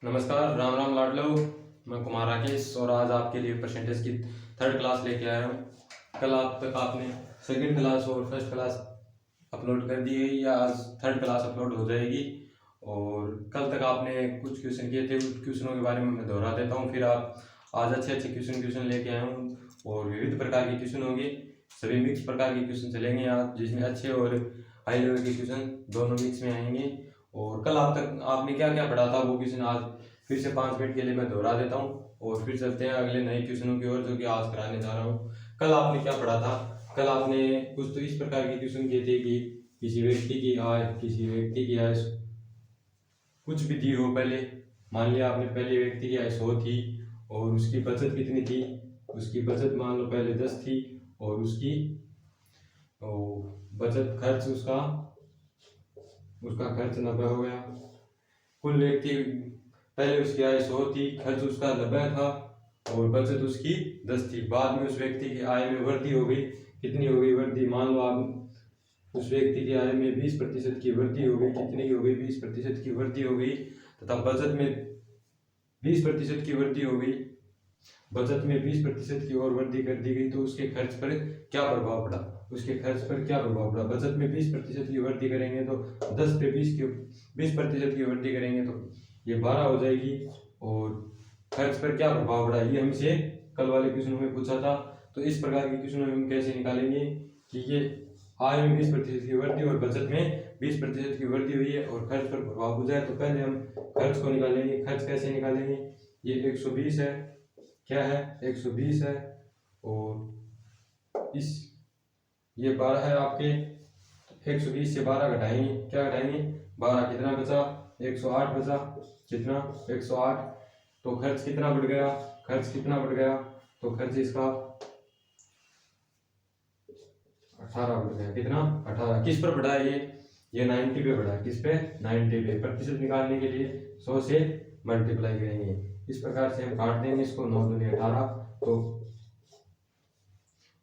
नमस्कार, राम राम लाडलो। मैं कुमार राकेश और आज आपके लिए परसेंटेज की थर्ड क्लास लेके आया हूँ। कल आप तक आपने सेकंड क्लास और फर्स्ट क्लास अपलोड कर दी है या आज थर्ड क्लास अपलोड हो जाएगी। और कल तक आपने कुछ क्वेश्चन किए थे, उस क्वेश्चनों के बारे में मैं दोहरा देता हूँ। फिर आप आज अच्छे अच्छे क्वेश्चन लेके आया हूँ और विविध प्रकार के क्वेश्चन होंगे। सभी मिक्स प्रकार के क्वेश्चन चलेंगे आज, जिसमें अच्छे और हाई लेवल के क्वेश्चन दोनों मिक्स में आएंगे। और कल आप तक आपने क्या क्या पढ़ा था वो क्वेश्चन आज फिर से 5 मिनट के लिए मैं दोहरा देता हूँ और फिर चलते हैं अगले नए क्वेश्चनों की ओर जो कि आज कराने जा रहा हूँ। कल आपने क्या पढ़ा था? कल आपने कुछ तो इस प्रकार के क्वेश्चन किए थे कि किसी व्यक्ति की आय कुछ भी दी हो। पहले मान लिया आपने पहले व्यक्ति की आय 100 थी और उसकी बचत कितनी थी। उसकी बचत मान लो पहले 10 थी और उसकी बचत खर्च उसका खर्च 90 हो गया। कुल व्यक्ति पहले उसकी आय 100 थी, खर्च उसका 90 था और बचत उसकी 10 थी। बाद में उस व्यक्ति की आय में वृद्धि हो गई। कितनी हो गई वृद्धि? मान लो आप उस व्यक्ति की आय में 20% की वृद्धि हो गई। कितनी की हो गई? 20% की वृद्धि हो गई। तथा बचत में 20% की वृद्धि हो गई। बचत में 20% की और वृद्धि कर दी गई तो उसके खर्च पर क्या प्रभाव पड़ा? उसके खर्च पर क्या प्रभाव पड़ा? बचत में 20% की वृद्धि करेंगे तो 10 पे 20% की वृद्धि करेंगे तो ये 12 हो जाएगी। और खर्च पर क्या प्रभाव पड़ा ये हमसे कल वाले क्वेश्चन में पूछा था। तो इस प्रकार के क्वेश्चन में हम कैसे निकालेंगे कि ये आय में 20% की वृद्धि और बचत में 20% की वृद्धि हुई है और खर्च पर प्रभाव हो जाए। तो पहले हम खर्च को निकालेंगे। खर्च कैसे निकालेंगे? ये 120 है, क्या है? 120 है और इस ये 12 है आपके। 120 से 12 घटाएंगे, क्या घटाएंगे? 12 कितना बचा? 108 बचा। कितना? 108। तो खर्च कितना बढ़ गया? खर्च कितना बढ़ गया? तो खर्च इसका 18 बढ़ गया। कितना? 18। किस पर बढ़ा है ये 90 पे बढ़ा है। किस पे? 90 पे। प्रतिशत निकालने के लिए 100 से मल्टीप्लाई करेंगे। इस प्रकार से हम काट देंगे इसको। 9 दूनी 18। तो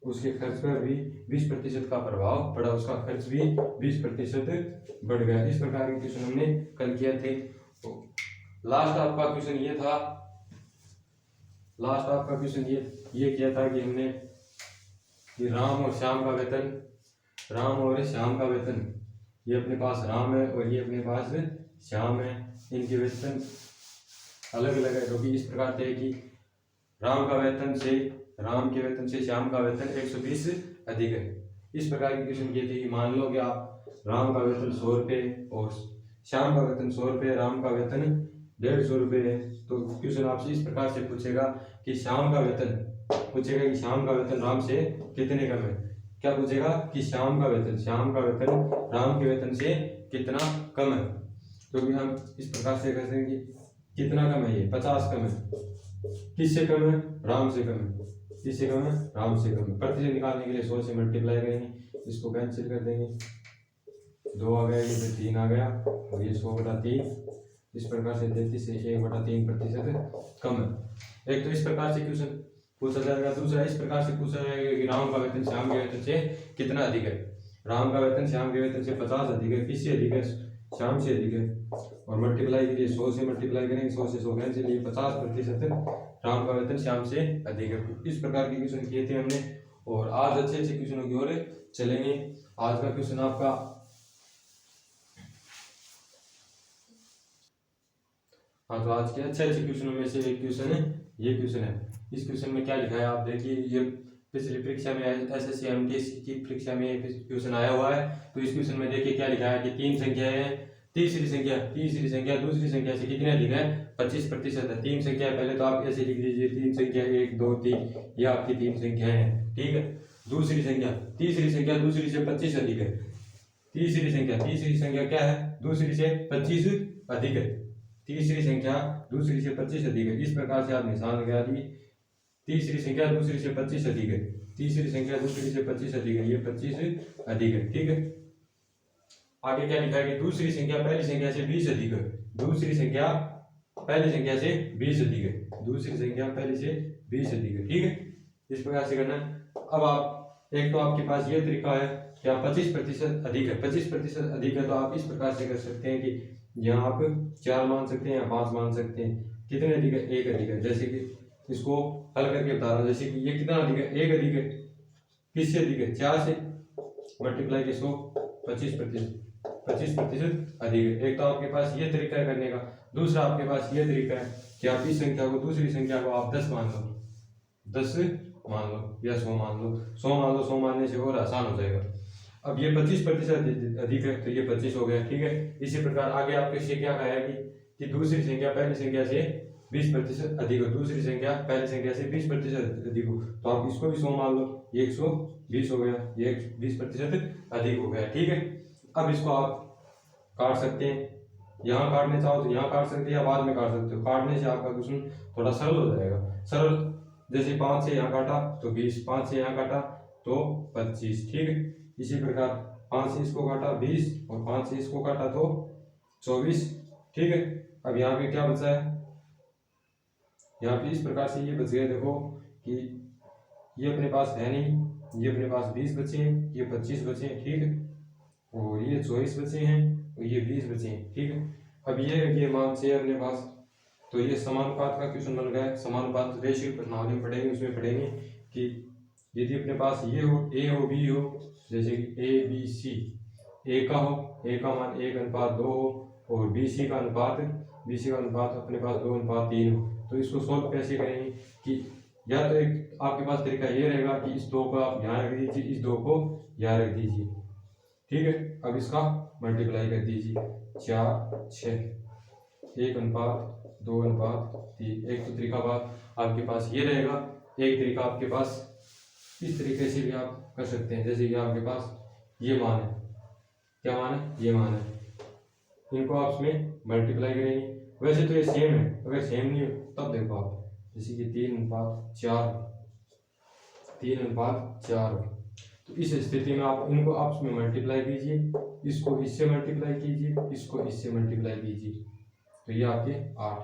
उसके खर्च पर भी 20% का प्रभाव पड़ा। उसका खर्च भी 20% बढ़ गया। इस प्रकार के क्वेश्चन हमने कल किए थे। तो लास्ट आपका क्वेश्चन ये किया था कि हमने कि राम और श्याम का वेतन, ये अपने पास राम है और ये अपने पास श्याम है। इनके वेतन अलग अलग है, जो कि इस प्रकार थे कि राम के वेतन से श्याम का वेतन 120 अधिक है। इस प्रकार के क्वेश्चन किए थे कि मान लो कि आप राम का वेतन 100 रुपये और श्याम का वेतन 100 रुपये, राम का वेतन 150 रुपये है। तो क्वेश्चन आपसे इस प्रकार से पूछेगा कि श्याम का वेतन राम से कितने कम है। क्या पूछेगा? कि श्याम का वेतन राम के वेतन से कितना कम है। तो भी हम इस प्रकार से कहते हैं कि कितना कम है? ये 50 कम है। किससे कम है? राम से कम है। किससे कम है? राम से कम है। प्रतिशत निकालने के लिए 100 से मल्टीप्लाई करेंगे। इसको कैंसिल कर देंगे। 2 आ गया, ये 3 आ गया और ये 100/3। इस प्रकार से 33 से 1/3% कम है। एक तो इस प्रकार से क्वेश्चन पूछा जाएगा। दूसरा इस प्रकार से पूछा जाएगा कि राम का वेतन श्याम के वेतन से कितना अधिक है। राम का वेतन श्याम के वेतन से 50 अधिक है। किससे अधिक है? श्याम से अधिक है। और मल्टीप्लाई के लिए 100 से मल्टीप्लाई करेंगे। 100 से 100 कैंसिल, ये 50% राम का वेतन श्याम से अधिक है। इस प्रकार के क्वेश्चन किए थे हमने और आज अच्छे अच्छे क्वेश्चनों की ओर चलेंगे। आज का क्वेश्चन आपका तो आज के अच्छे अच्छे क्वेश्चनों में से एक क्वेश्चन है, ये क्वेश्चन है। इस क्वेश्चन में क्या लिखा है आप देखिए। ये पिछली परीक्षा में एसएससी एमटीएस की परीक्षा में क्वेश्चन आया हुआ है। तो इस क्वेश्चन में देखिए क्या लिखा है कि 3 संख्या है। तीसरी संख्या दूसरी संख्या से कितने अधिक है? 25% है। 3 संख्या पहले तो आप ऐसे लिख लीजिए 3 संख्या 1 2 3, ये आपकी 3 संख्या है, ठीक है। तीसरी संख्या दूसरी से 25 अधिक है। तीसरी संख्या क्या है? दूसरी से 25 अधिक है। तीसरी संख्या दूसरी से 25 अधिक है। इस प्रकार से आप निशान लगा दिए। तीसरी संख्या दूसरी से 25 अधिक है। ये 25 अधिक है, ठीक है। आगे क्या लिखा है कि दूसरी संख्या पहली संख्या से 20 अधिक है। दूसरी संख्या पहली संख्या से 20 अधिक है, ठीक है। इस प्रकार से करना। अब आप एक तो आपके पास ये तरीका है कि आप 25% अधिक है। 25% अधिक है तो आप इस प्रकार से कर सकते हैं कि यहाँ आप 4 मान सकते हैं या 5 मान सकते हैं। कितने अधिक है? 1 अधिक है। जैसे कि इसको हल करके बता रहा हूँ, जैसे कि ये कितना अधिक है? 1 अधिक है। किससे अधिक है? 4 से मल्टीप्लाई के 100 25% अधिक है। एक तो आपके पास ये तरीका है करने का, दूसरा आपके पास ये तरीका है कि आप इस संख्या को, दूसरी संख्या को आप 10 मान लो, 10 मान लो या 100 मान लो। 100 मान लो, 100 मानने से और आसान हो जाएगा। अब ये 25% अधिक है तो ये 25 हो गया, ठीक है। इसी प्रकार आगे आपके से क्या कहा है कि दूसरी संख्या पहली संख्या से 20% अधिक हो, दूसरी संख्या पहली संख्या से 20% अधिक हो, तो आप इसको भी 100 मान लो, ये 120 हो गया, ये 20% अधिक हो गया, ठीक है। अब इसको आप काट सकते हैं, यहाँ काटने चाहो तो यहाँ काट सकते हैं या बाद में काट सकते हो। काटने से आपका क्वेश्चन थोड़ा सरल हो जाएगा। सरल जैसे 5 से यहाँ काटा तो 20, 5 से यहाँ काटा तो 25, ठीक है। इसी प्रकार 5 से इसको काटा 20 और 5 से इसको काटा तो 24, ठीक है। अब यहाँ पे क्या बचा है? यहाँ पे इस प्रकार से ये बच गया, देखो कि ये अपने पास है नहीं, ये अपने पास 20 बचे हैं, ये 25 बचे हैं, ठीक है, और ये 24 बचे हैं और ये 20 बचे हैं, ठीक है। अब ये मान से अपने पास, तो ये समानुपात का क्वेश्चन बन गया है। समानुपात रेशियो प्रश्नावली में पढ़ेंगे, उसमें पढ़ेंगे कि यदि अपने पास ये हो, ए हो, बी हो, जैसे कि ए बी सी, ए का हो, ए का मान 1:2 हो और बी सी का अनुपात अपने पास 2:3 हो, तो इसको सोल्व कैसे करेंगे कि या तो एक आपके पास तरीका ये रहेगा कि इस 2 को आप यहाँ रख दीजिए, इस 2 को यहाँ रख दीजिए, ठीक है। अब इसका मल्टीप्लाई कर दीजिए, 4 6 1:2:3। एक तो तरीका बात आपके पास ये रहेगा, एक तरीका आपके पास इस तरीके से भी आप कर सकते हैं। जैसे कि आपके पास ये मान है, क्या मान है? ये मान है, इनको आप इसमें मल्टीप्लाई करेंगे। वैसे तो ये सेम है, अगर सेम नहीं हो तब देखो आप, जैसे कि 3:4, तो इस स्थिति में आप इनको आपस में मल्टीप्लाई कीजिए, इसको इससे मल्टीप्लाई कीजिए, इसको इससे मल्टीप्लाई कीजिए, तो ये आपके 8,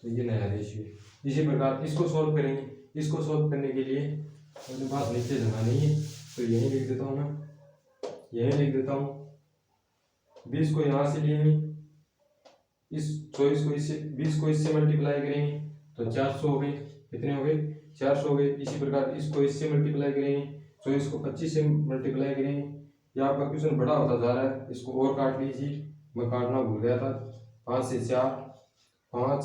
तो ये नया रेशियो। इसी प्रकार इसको सॉल्व करेंगे। इसको सॉल्व करने के लिए अपने पास नीचे जगह नहीं है, तो यहीं लिख देता हूँ मैं, यहीं लिख देता हूँ। 20 को यहाँ से लेंगे, इस 24 को इससे, 20 को इससे मल्टीप्लाई करेंगे तो 400 हो गए। कितने हो गए? 400 हो गए। इसी प्रकार इसको इससे मल्टीप्लाई करेंगे, 24 को 25 से मल्टीप्लाई करेंगे। यह आपका क्वेश्चन बड़ा होता जा रहा है, इसको और काट लीजिए, मैं काटना भूल गया था। 5 से 4 5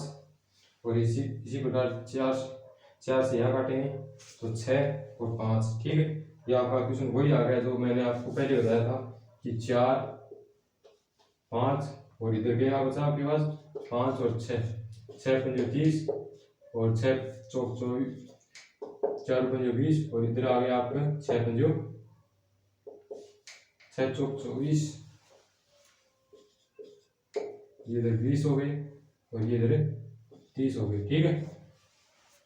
और इसी प्रकार 4 से यहाँ काटेंगे तो 6 और 5, ठीक है। यह आपका क्वेश्चन वही आ गया जो मैंने आपको पहले बताया था कि 4 5 और इधर क्या बचा आपके पास 5 और 6, 6 पंजे 30 और 6 चौक 24, 4 पंजे 20 और इधर आ गया आपका 6 पंजो 6 चौक 24, ये इधर 20 हो गए और ये इधर 30 हो गए, ठीक है।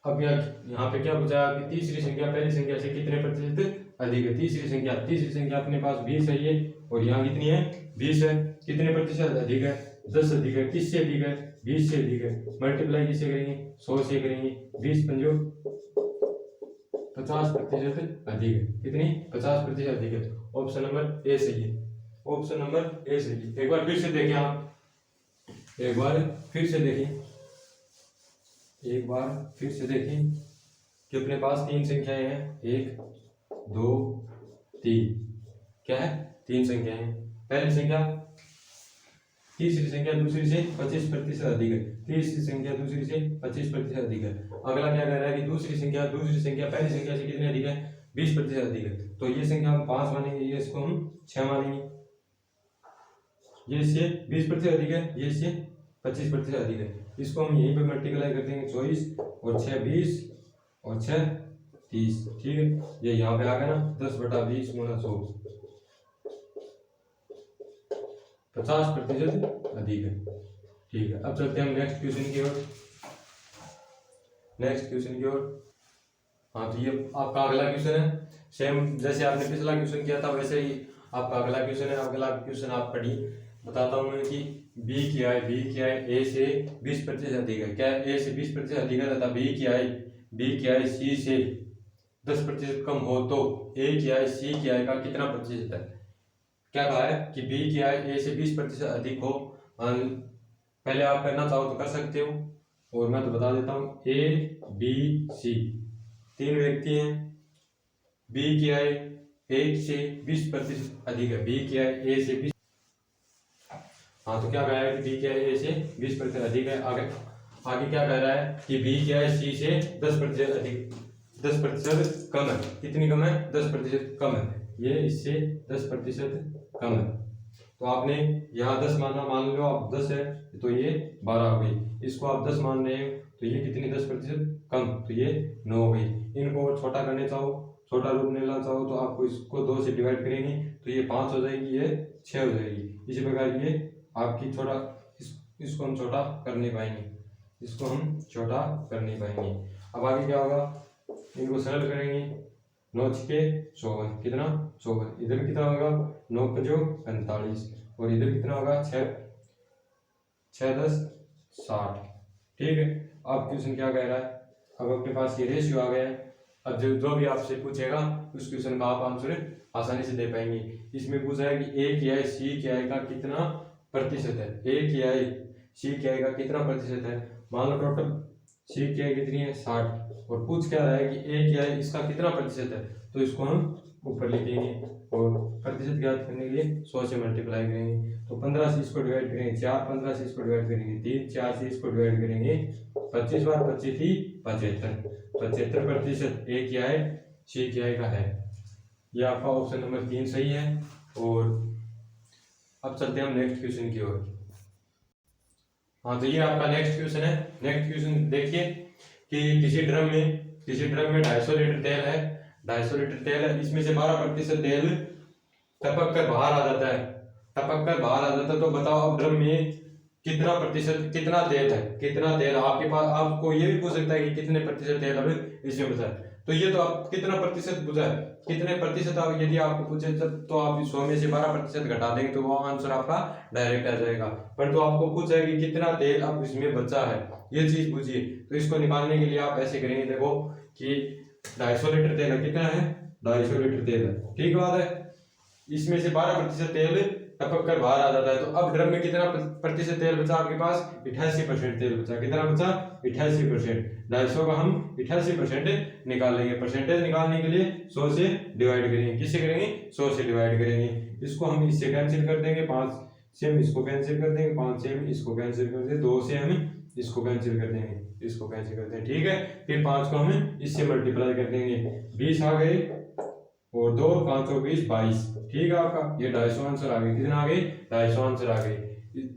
अब यहाँ पे क्या बचा कि तीसरी संख्या पहली संख्या से कितने प्रतिशत अधिक है? तीसरी संख्या अपने पास 20 है ये, और यहाँ कितनी है? 20 है। कितने प्रतिशत अधिक है? 10 अधिक है। किससे अधिक है? 20 से अधिक है। मल्टीप्लाई किससे करेंगे? 100 से करेंगे। 20 पंजो 50% अधिक है। कितनी? 50% अधिक है। ऑप्शन नंबर ए सही है, ऑप्शन नंबर ए सही है। एक बार फिर से देखें आप, एक बार फिर से देखें कि अपने पास 3 संख्याएं हैं, 1 2 3, क्या है? 3 संख्याएं हैं। पहली संख्या तीसरी संख्या दूसरी से 25% अधिक है। तीसरी संख्या दूसरी से 25% अधिक है। अगला क्या कह रहा है कि दूसरी संख्या पहली संख्या से कितने अधिक है? 20% अधिक है। तो ये संख्या हम 5 मानेंगे, ये इसको हम 6 मानेंगे। ये इससे 20% अधिक है, ये इससे 25% अधिक है। इसको हम यहीं पे मल्टीप्लाई कर देंगे, 24 और 6 20 और 6 30, ठीक है। ये यहाँ पे आ गया ना, 10/20 गुणा 100, 50% अधिक है, ठीक है। अब चलते हैं हम नेक्स्ट क्वेश्चन की ओर। हाँ, तो ये आपका अगला क्वेश्चन है। सेम जैसे आपने पिछला क्वेश्चन किया था वैसे ही आपका अगला क्वेश्चन है। अगला क्वेश्चन आप पढ़िए, बताता हूँ मैं कि बी की आय ए से 20% अधिक है। क्या ए से 20% अधिक है तथा बी की आय सी से 10% कम हो तो ए की आय सी की आय का कितना प्रतिशत है? क्या कहा है कि बी की आय ए से 20% अधिक हो पहले आप करना चाहो तो कर सकते हो, और मैं तो बता देता हूँ। ए बी सी 3 व्यक्ति हैं। बी की आय ए से 20% अधिक है। बी की आय ए से 20, हाँ तो क्या कह रहा है कि बी की आय ए से 20% अधिक है। आगे आगे क्या कह रहा है कि बी की आय सी से 10% अधिक, 10% कम है। कितनी कम है? 10% कम है। ये इससे 10% कम है। तो आपने यहाँ 10 मानना, मान लो आप 10 है तो ये 12 हो गई। इसको आप 10 मान रहे हो तो ये कितनी 10% कम, तो ये 9 हो गई। इनको और छोटा करने चाहो, छोटा रूप लेना चाहो तो आपको इसको 2 से डिवाइड करेंगे तो ये 5 हो जाएगी, ये 6 हो जाएगी। इसी प्रकार ये आपकी छोटा, इसको हम छोटा कर नहीं पाएंगे, इसको हम छोटा कर नहीं पाएंगे। अब आगे क्या होगा, इनको सरल करेंगे। 9 छके 54, कितना 54। इधर कितना होगा 9 पंजो 45, और इधर कितना होगा 6 10 60। ठीक है। अब क्वेश्चन क्या कह रहा है, अब अपने पास ये रेशियो आ गया है। अब जो भी आपसे पूछेगा उस क्वेश्चन का आप आंसर आसानी से दे पाएंगे। इसमें पूछा है कि ए की आय सी की आय का कितना प्रतिशत है। ए की आय सी की आय का कितना प्रतिशत है। मान लो टोटल सी की आय कितनी है 60, और पूछ क्या रहा है कि ए की आय इसका कितना प्रतिशत है, तो इसको हम ऊपर लिखेंगे और प्रतिशत ज्ञात करने के लिए 100 से मल्टीप्लाई करेंगे। तो 15 से इसको डिवाइड करेंगे 4, 15 से इसको डिवाइड करेंगे 3, 4 से इसको डिवाइड करेंगे 25 बार 25 थी 75, 75% ए की आय सी की आय का है। यह आपका ऑप्शन नंबर 3 सही है। और अब चलते हैं हम नेक्स्ट क्वेश्चन की ओर। हाँ तो ये आपका नेक्स्ट क्वेश्चन है। नेक्स्ट क्वेश्चन देखिए कि किसी ड्रम में 250 लीटर तेल है। 250 लीटर तेल है, इसमें से 12% तेल टपक कर बाहर आ जाता है। तो बताओ अब ड्रम में कितना प्रतिशत, कितना तेल है, कितना तेल आपके पास। आपको ये भी पूछ सकता है कि कितने प्रतिशत तेल अब इसमें बचा है। तो ये तो आप कितना प्रतिशत बुझा है, कितने प्रतिशत आप यदि आपको पूछे तो आप 100 में से 12% घटा देंगे तो वो आंसर आपका डायरेक्ट आ जाएगा। पर तो आपको पूछा है कि कितना तेल अब इसमें बचा है, ये चीज पूछिए। तो इसको निकालने के लिए आप ऐसे करेंगे, देखो कि 250 लीटर तेल है, कितना है 250 लीटर तेल है, ठीक बात है। इसमें से 12% तेल टपक कर बाहर आ जाता है। तो अब ड्रम में कितना प्रतिशत तेल बचा आपके पास, 88% तेल बचा। कितना बचा 88%। 250 का हम 88% निकालेंगे। परसेंटेज निकालने के लिए 100 से डिवाइड करेंगे। किससे करेंगे 100 से डिवाइड करेंगे। इसको हम इससे कैंसिल कर देंगे, 5 से हम इसको कैंसिल कर देंगे, 5 से हम इसको कैंसिल कर देंगे, 2 से हम इसको कैंसिल कर देंगे, इसको कैंसिल कर देंगे, ठीक है। फिर 5 को हम इससे मल्टीप्लाई कर देंगे, 20 आ गए और 2 5 और 20 22, ठीक है। आपका ये 250 आंसर आ गए। कितना आ गए 250 आंसर आ गए।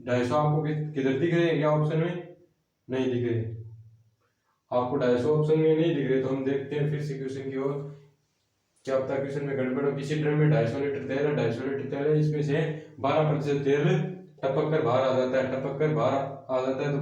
250 आपको किधर दिख रहे हैं क्या ऑप्शन में, नहीं दिख रहे आपको 250 ऑप्शन में नहीं दिख रहे। तो हम देखते हैं फिर से क्वेश्चन की ओर, क्या पता क्वेश्चन में गड़बड़ हो। किसी ड्रम में 250 लीटर तेल है, 250 लीटर तेल है, इसमें से 12% तेल टपक कर बाहर आ जाता है, टपक कर बाहर आ जाता है। तो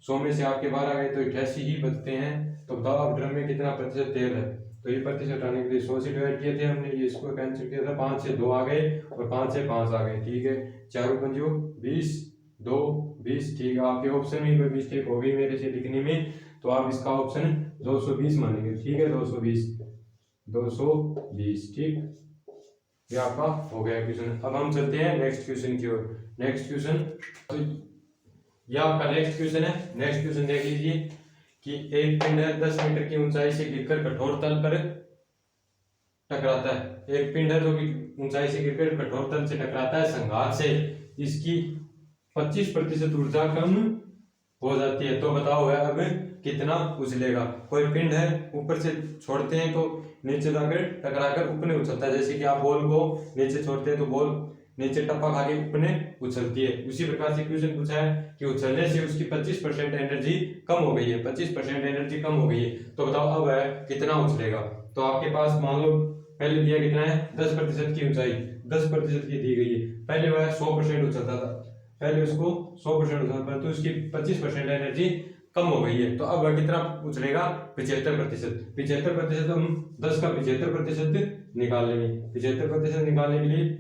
100 में से आपके 12 गए तो 88 ही बचते हैं। तो बताओ आप ड्रम में कितना प्रतिशत तेल है। तो ये प्रतिशत हटाने के लिए 100 से डिवाइड किए थे हमने, ये इसको कैंसिल किया था, 5 से 2 आ गए और 5 से 5 आ गए, ठीक है। 4 पंजो 20, 2 20, ठीक है। आपके ऑप्शन में कोई मिस्टेक हो गई मेरे से लिखने में, तो आप इसका ऑप्शन 220 मानेंगे, ठीक है। 220, ठीक। ये आपका हो गया क्वेश्चन। अब हम चलते हैं नेक्स्ट क्वेश्चन की ओर। नेक्स्ट क्वेश्चन, तो ये आपका नेक्स्ट क्वेश्चन है। नेक्स्ट क्वेश्चन देख लीजिए कि एक पिंड 10 मीटर की ऊंचाई से गिरकर कठोर तल पर टकराता है। एक पिंड है जो कि ऊंचाई से गिरकर कठोर तल से टकराता है, संघात से इसकी 25% ऊर्जा कम हो जाती है। तो बताओ है अब कितना उछलेगा। कोई पिंड है, ऊपर से छोड़ते हैं तो नीचे जाकर टकराकर ऊपर उछलता है। जैसे कि आप बॉल को नीचे छोड़ते हैं तो बॉल नीचे टप्पा खा के ऊपर उछलती है। उसी प्रकार से क्वेश्चन पूछा है कि उछलने से उसकी 25% एनर्जी कम हो गई है, 25% एनर्जी कम हो गई है। तो बताओ अब है कितना उछलेगा। तो आपके पास मान लो पहले दिया कितना है 10% की ऊंचाई, 10% की दी गई है। पहले वह 100% उछलता था, पहले उसको 100% उछलता था, तो उसकी 25% एनर्जी कम हो गई है। तो अब वह कितना उछलेगा 75%। 75% हम 10 का 75% निकाल लेंगे। 75% निकालने के लिए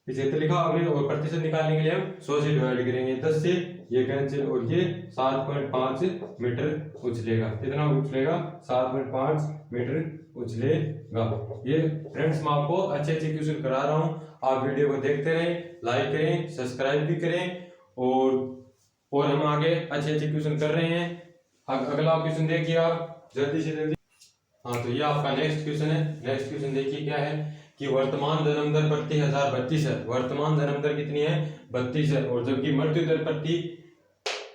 75 लिखा आपने, और प्रतिशत निकालने के लिए हम 100 से डिवाइड करेंगे। 10 से ये कैंसिल और ये 7.5 मीटर उछलेगा। कितना उछलेगा 7.5 मीटर उछलेगा। ये फ्रेंड्स मैं आपको अच्छे क्वेश्चन करा रहा हूँ, आप वीडियो को देखते रहें, लाइक करें, सब्सक्राइब भी करें और हम आगे अच्छे अच्छे क्वेश्चन कर रहे हैं। अगला क्वेश्चन देखिए आप जल्दी से जल्दी। हाँ, तो ये आपका नेक्स्ट क्वेश्चन है। नेक्स्ट क्वेश्चन देखिए क्या है कि वर्तमान जन्म दर प्रति 1000 32 है। वर्तमान जन्म दर कितनी है? 32 है। और जबकि मृत्यु दर प्रति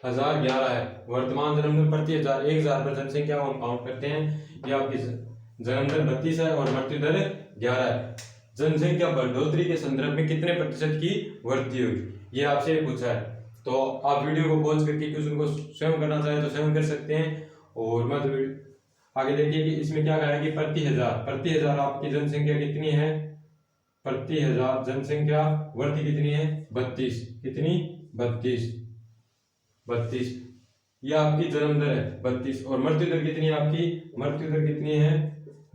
1000 11 है। वर्तमान जन्म दर प्रति 1000 पर जनसंख्या को हम काउंट करते हैं। ये आपकी जन्म दर 32 है और मृत्यु दर 11 है। जनसंख्या बढ़ोतरी के संदर्भ में कितने प्रतिशत की वृद्धि हुई, ये आपसे पूछा है। तो आप वीडियो को पॉज करके क्वेश्चन को स्वयं करना चाहे तो स्वयं कर सकते हैं। और मत आगे देखिए कि इसमें क्या कहा है कि प्रति हजार आपकी जनसंख्या कितनी है? प्रति 1000 जनसंख्या वृद्धि कितनी है? 32। कितनी? 32। यह आपकी जन्म दर है 32। और मृत्यु दर कितनी है आपकी? मृत्यु दर कितनी है?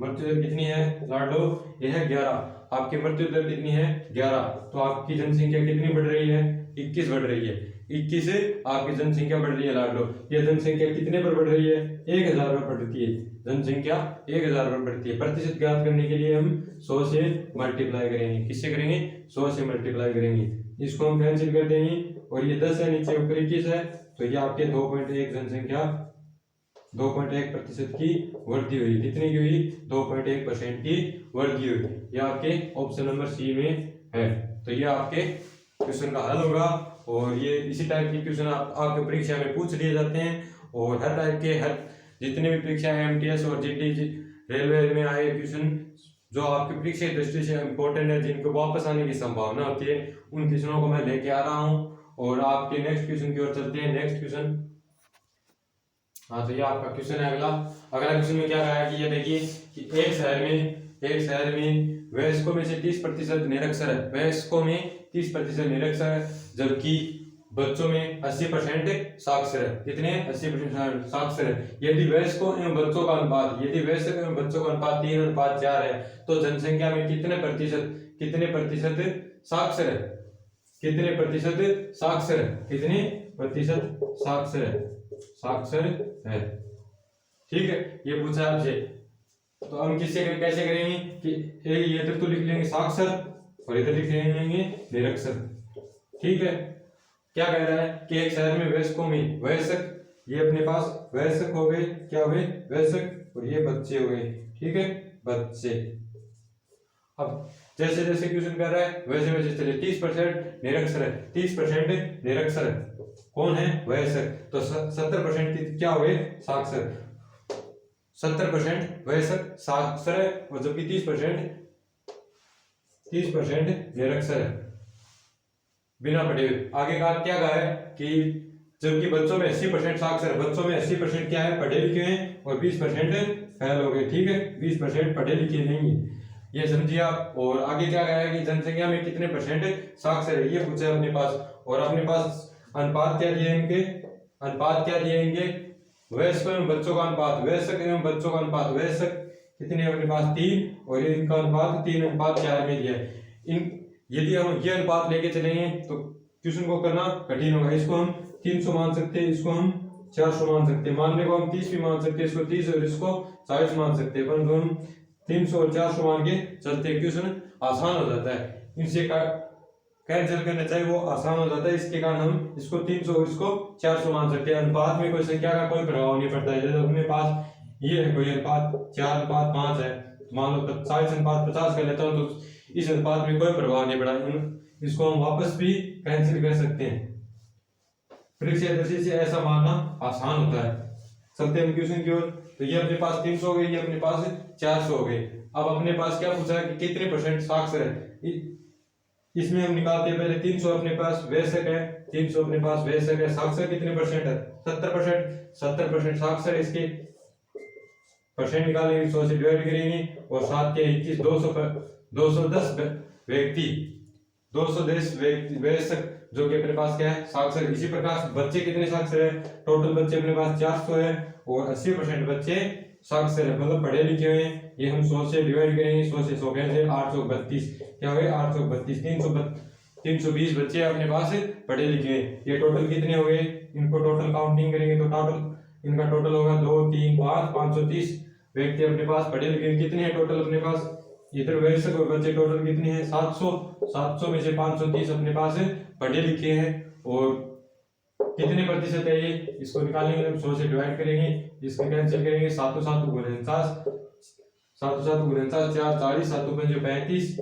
मृत्यु दर कितनी है लाडो? यह है 11। आपकी मृत्यु दर कितनी है? 11। तो आपकी जनसंख्या कितनी बढ़ रही है? 21 बढ़ रही है। 21 से आपकी जनसंख्या बढ़ रही है लाडो। यह जनसंख्या कितने पर बढ़ रही है? 1000 पर बढ़ती है। जनसंख्या 1000 पर बढ़ती है। प्रतिशत ज्ञात करने के लिए हम 100 से मल्टीप्लाई करेंगे। किससे करेंगे? 100 से मल्टीप्लाई करेंगे। इसको हम कैंसिल कर देंगे और ये 10 है, नीचे ऊपर 21 है, तो ये आपके 2.1 जनसंख्या 2.1% की वृद्धि हुई। कितनी की हुई? 2.1% की वृद्धि हुई। ये आपके ऑप्शन नंबर सी में है। तो ये आपके क्वेश्चन का हल होगा। और ये इसी टाइप के क्वेश्चन आपके परीक्षा में पूछ लिए जाते हैं। और हर टाइप के जितने भी परीक्षा एमटीएस और जीटी रेलवे में आए क्वेश्चन जो आपकी परीक्षा की दृष्टि से इम्पोर्टेंट है, जिनको वापस आने की संभावना होती है, उन क्वेश्चनों को मैं लेके आ रहा हूँ। और आपके नेक्स्ट क्वेश्चन की ओर चलते हैं। नेक्स्ट क्वेश्चन, हाँ, तो ये आपका क्वेश्चन है अगला क्वेश्चन में क्या कहा है कि ये देखिए कि एक शहर में वयस्कों में से 30% निरक्षर है। वयस्कों में 30% निरक्षर है, जबकि बच्चों में 80% साक्षर है। कितने? 80% साक्षर है। यदि वयस्कों एवं बच्चों का अनुपात 3:4 है, तो जनसंख्या में कितने प्रतिशत साक्षर है? कितने प्रतिशत साक्षर है? कितने प्रतिशत साक्षर है? ठीक है, ये पूछा आपसे। तो हम कैसे करेंगे कि ये इधर तो लिख लेंगे साक्षर और इधर लिख लेंगे निरक्षर। ठीक है, क्या कह रहा है कि एक शहर में वयस्कों में वयस्क, ये अपने पास वयस्क हो गए, क्या हुए? वयस्क। और ये बच्चे हो गए। ठीक है, बच्चे। अब जैसे जैसे क्वेश्चन कर रहा है वैसे वैसे चले। 30% निरक्षर है। 30% निरक्षर है। कौन है? वयस्क। तो 70% क्या हुए? साक्षर। 70% वयस्क साक्षर है और जबकि 30% निरक्षर है, बिना पढ़े हुए। आगे का क्या कहा है कि जबकि बच्चों में 80% साक्षर है। बच्चों में 80% क्या है? पढ़े लिखे हैं और 20% फेल हो गए। ठीक है, 20% पढ़े लिखे नहीं है, ये समझिए आप। और आगे क्या कहा है कि जनसंख्या में कितने परसेंट साक्षर है, ये पूछा अपने पास। और अपने पास अनुपात क्या दिए इनके? वयस्क एवं बच्चों का अनुपात। वयस्क कितने अपने पास? 3। और इनका अनुपात 3:4 में दिया है। यदि हम ये अनुपात लेके चलेंगे तो क्वेश्चन को करना कठिन होगा। इसको हम 300 मान सकते हैं, इसको हम 400 मान सकते हैं, मानने को हम 30 भी मान सकते हैं, इसको 30 और इसको 40 मान सकते हैं, परंतु हम 300 और 400 मान के चलते। क्वेश्चन आसान हो जाता है, इनसे कैंसिल करना चाहिए, वो आसान हो जाता है। इसके कारण हम इसको 300 और इसको 400 मान सकते हैं। अनुपात में कोई संख्या का कोई प्रभाव नहीं पड़ता है। जैसे अपने पास ये है कोई अनुपात 4:5 है, मान लो 40:50 कर लेता हूँ, तो इस अनुपात में कोई प्रभाव नहीं पड़ा। इसको हम वापस भी कैंसिल कर सकते हैं। परीक्षा दृष्टि से ऐसा मानना आसान होता है। चलते हैं क्वेश्चन की ओर। तो ये अपने पास 300 हो गई, ये अपने पास 400 हो गई। अब अपने पास क्या पूछा है कि कितने परसेंट साक्षर है, इसमें हम निकालते हैं। पहले 300 अपने पास वयस्क है, 300 अपने पास वयस्क है। साक्षर कितने परसेंट है? 70% साक्षर। इसके परसेंट निकालेंगे, 100 से डिवाइड करेंगे और 7 के 21, 210 व्यक्ति, 210 वयस्क जो कि अपने पास क्या है? साक्षर। इसी प्रकार बच्चे कितने साक्षर है? टोटल बच्चे अपने पास 400 है और 80% बच्चे साक्षर है, मतलब पढ़े लिखे हुए हैं। ये हम 100 से डिवाइड करेंगे, 100 से 100 कैंसिल, 832 क्या हुए? 832। 320 बच्चे अपने पास पढ़े लिखे हैं। ये टोटल कितने हो गए? इनको टोटल काउंटिंग करेंगे तो टोटल इनका टोटल होगा 2, 3, 5, 530 व्यक्ति अपने पास पढ़े लिखे हैं। कितने हैं टोटल अपने पास? इधर वयस्क और बच्चे टोटल कितने हैं? 700 में से 530 अपने पास पढ़े लिखे हैं। और कितने प्रतिशत है ये, इसको निकालेंगे हम 100 से डिवाइड करेंगे, इसको कैंसिल करेंगे, 7 7 गुणे 49, 7 7 गुणे 49, 4 40, 7 5 35,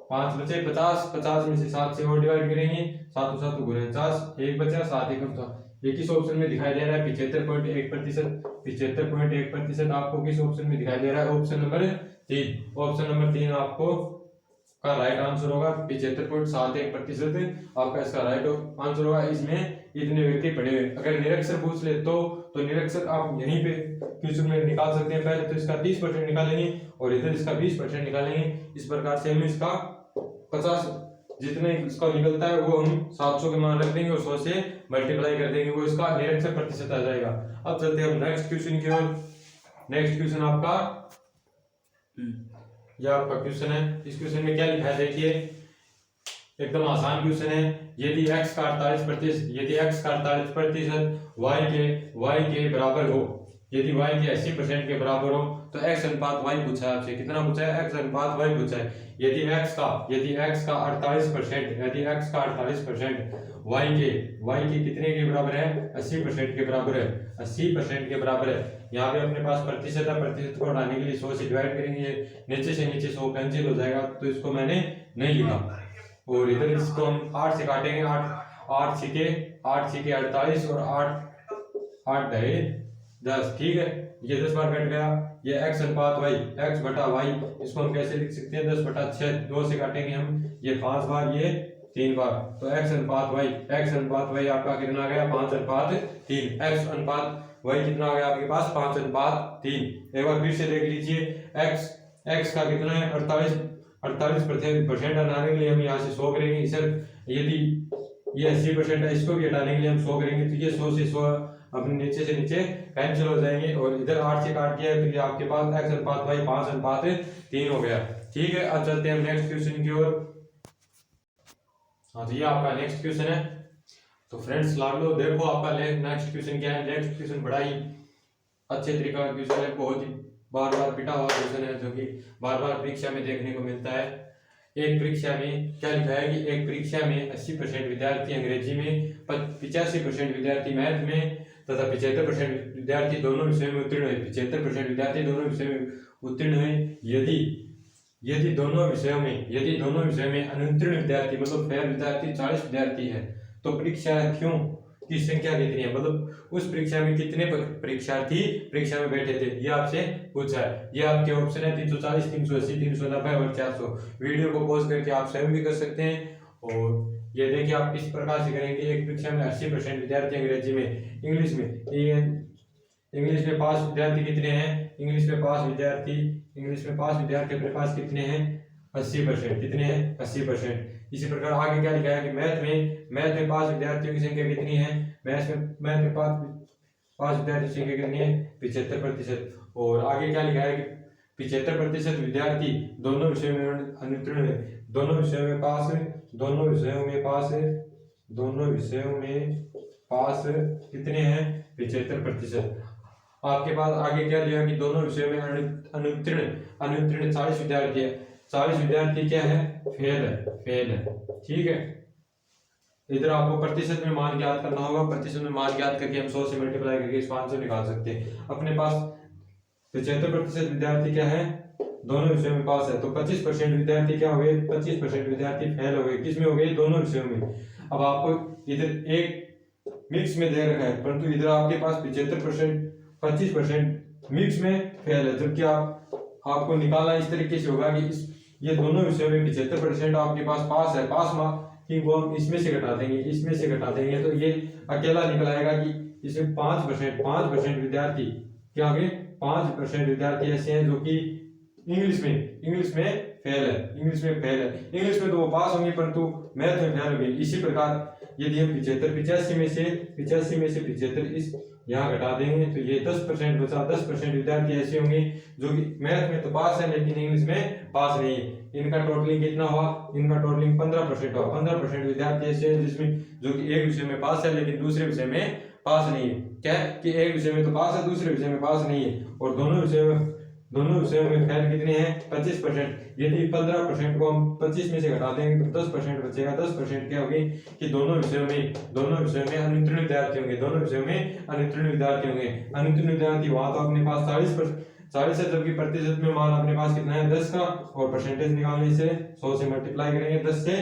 5 बचे 50, 50 में से 7 से और डिवाइड करेंगे, 7 7 गुणे 50, 1 बचा, 7 1 50। ये किस ऑप्शन में दिखाई दे रहा है? 75.1%। 75.1% आपको किस ऑप्शन में दिखाई दे रहा है? Option number 3। ऑप्शन नंबर 3 आपको का राइट आंसर होगा। 75.71% आपका इसका राइट आंसर होगा। इसमें इतने व्यक्ति पढ़े हुए। अगर निरक्षर पूछ ले तो निरक्षर आप यहीं पे क्वेश्चन में निकाल सकते हैं। पहले तो इसका 30% निकालेंगे और इधर इसका 20% निकालेंगे। इस प्रकार से हम इसका 50 जितने इसका निकलता है वो हम 700 के मान रख देंगे और 100 से मल्टीप्लाई कर देंगे, वो इसका निरक्षर प्रतिशत आ जाएगा। अब चलते हैं हम नेक्स्ट क्वेश्चन की ओर। नेक्स्ट क्वेश्चन आपका यह आपका क्वेश्चन है। इस क्वेश्चन में क्या लिखा है देखिए, एकदम आसान क्वेश्चन है। यदि x का 48% y के बराबर हो, यदि y के 80% के बराबर हो तो x अनुपात y पूछा है आपसे। कितना पूछा है? x अनुपात y पूछा है। यदि x का 48% y के कितने के बराबर है? 80% के बराबर है। 80% के बराबर है। यहाँ पे अपने पास प्रतिशत है, प्रतिशत को हटाने के लिए 100 से डिवाइड करेंगे, नीचे से नीचे 100 कैंसिल हो जाएगा, तो इसको मैंने नहीं लिखा। और इधर इसको हम 8 से काटेंगे, 8 छिके 48 और 8 ढाई 10, ठीक है। ये 10 बार कट गया। ये x अनुपात y, x बटा y, इसको हम कैसे लिख सकते हैं? 10/6, 2 से काटेंगे हम, ये 5 बार, ये 3 बार, तो x अनुपात y आपका कितना आ गया? 5:3। x अनुपात y कितना आ गया आपके पास? 5:3। एक बार फिर से देख लीजिए, x का कितना है? 48% हटाने के लिए हम यहाँ से 100 करेंगे। इसे यदि ये 80% है, इसको भी हटाने के लिए हम 100 करेंगे, तो ये 100 से 100 अपने नीचे से नीचे कैंसिल हो जाएंगे। और इधर 8 से काट दिया है, तो ये आपके पास x अनुपात y 5:3 हो गया, ठीक है। अब चलते हैं नेक्स्ट क्वेश्चन की ओर। हाँ तो ये आपका नेक्स्ट क्वेश्चन है। तो फ्रेंड्स लाभ लो, देखो आपका नेक्स्ट क्वेश्चन क्या है। नेक्स्ट क्वेश्चन बड़ा ही अच्छे तरीके का क्वेश्चन है, बहुत ही बार बार पिटा हुआ क्वेश्चन है, जो कि बार बार परीक्षा में देखने को मिलता है। एक परीक्षा में क्या लिखा है कि एक परीक्षा में 80% विद्यार्थी अंग्रेजी में, 85% विद्यार्थी मैथ में तथा 75% विद्यार्थी दोनों विषयों में उत्तीर्ण हुए। 75% विद्यार्थी दोनों विषयों में उत्तीर्ण हुए। यदि दोनों विषयों में अनुत्तीर्ण विद्यार्थी मतलब फेल विद्यार्थी 40 विद्यार्थी है, तो परीक्षार्थियों की संख्या कितनी है? मतलब उस परीक्षा में कितने परीक्षार्थी परीक्षा में बैठे थे, ये आपसे पूछा है। ये आपके ऑप्शन है 340, 380, 390 और 400। वीडियो को पॉज करके आप स्वयं भी कर सकते हैं। और ये देखिए आप किस प्रकार से करेंगे। एक परीक्षा में 80% विद्यार्थी अंग्रेजी में, इंग्लिश में 5 विद्यार्थी कितने हैं? इंग्लिश में 5 विद्यार्थी अपने पास कितने हैं? 80%। कितने हैं? 80%। इसी प्रकार आगे क्या लिखा है कि मैथ में 5 विद्यार्थियों की संख्या कितनी है? मैथ में 5 विद्यार्थियों की संख्या कितनी है? 75%। और आगे क्या लिखा है कि 75% विद्यार्थी दोनों विषयों में अनुत्तीर्ण है। दोनों विषयों में पास कितने हैं? 75%। आपके पास आगे क्या दिया कि दोनों विषयों में अनुत्तीर्ण 40 विद्यार्थी है। 40 विद्यार्थी क्या है? फेल है, ठीक है। इधर आपको प्रतिशत में मान ज्ञात करना होगा। प्रतिशत में मान ज्ञात करके हम 100 से मल्टीप्लाई करके इसका आंसर निकाल सकते हैं। अपने पास 75% विद्यार्थी क्या है? दोनों विषयों में पास है, तो 25% विद्यार्थी क्या हो गए? 25% विद्यार्थी फेल हो गए। किस में हो गए? दोनों विषयों में। अब आपको इधर एक मिक्स में दे रखा है, परंतु इधर आपके पास 25% मिक्स में फेल है, जबकि आपको निकालना इस तरीके से होगा कि ये दोनों विषयों में 75% आपके पास पास है। पास मार्किंग को हम इसमें से घटा देंगे, तो ये अकेला निकल आएगा कि इसमें 5% विद्यार्थी क्या हो गए? 5% विद्यार्थी ऐसे हैं जो कि इंग्लिश में फेल है। इंग्लिश में तो वो पास होंगे, परंतु मैथ में फेल होंगे। इसी प्रकार यदि हम 85 में से 75 इस यहाँ घटा देंगे, तो ये 10% बचा। 10% विद्यार्थी ऐसे होंगे जो कि मैथ में तो पास है लेकिन इंग्लिश में पास नहीं है। इनका टोटलिंग कितना हुआ? इनका टोटलिंग 15% हुआ। 15% विद्यार्थी ऐसे हैं जिसमें जो कि एक विषय में पास है लेकिन दूसरे विषय में पास नहीं है। क्या कि एक विषय में तो पास है, दूसरे विषय में पास नहीं है। और दोनों विषय में दोनों विषयों में फेल कितने हैं 25%। यदि 15% को हम 25 में से घटा देंगे तो 10% बचेगा। 10% क्या होगी कि दोनों विषयों में अनुत्तीर्ण विद्यार्थी होंगे, दोनों विषयों में अनुत्तीर्ण विद्यार्थी होंगे। अनुत्तीर्ण विद्यार्थी वहां तो अपने पास 40 है, जबकि प्रतिशत में मान अपने पास कितना है 10 का, और परसेंटेज निकालने से 100 से मल्टीप्लाई करेंगे, 10 से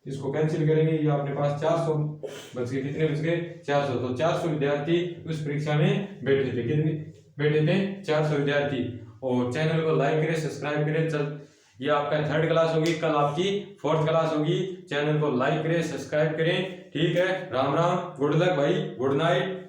इसको कैंसिल करेंगे, ये अपने पास 400 बच गए। कितने बच गए 400। तो 400 विद्यार्थी उस परीक्षा में बैठे थे। कितने बैठे थे 400 विद्यार्थी। और चैनल को लाइक करें, सब्सक्राइब करें। चल ये आपका 3rd क्लास होगी, कल आपकी 4th क्लास होगी। चैनल को लाइक करें, सब्सक्राइब करें। ठीक है, राम राम, गुड लक भाई, गुड नाइट।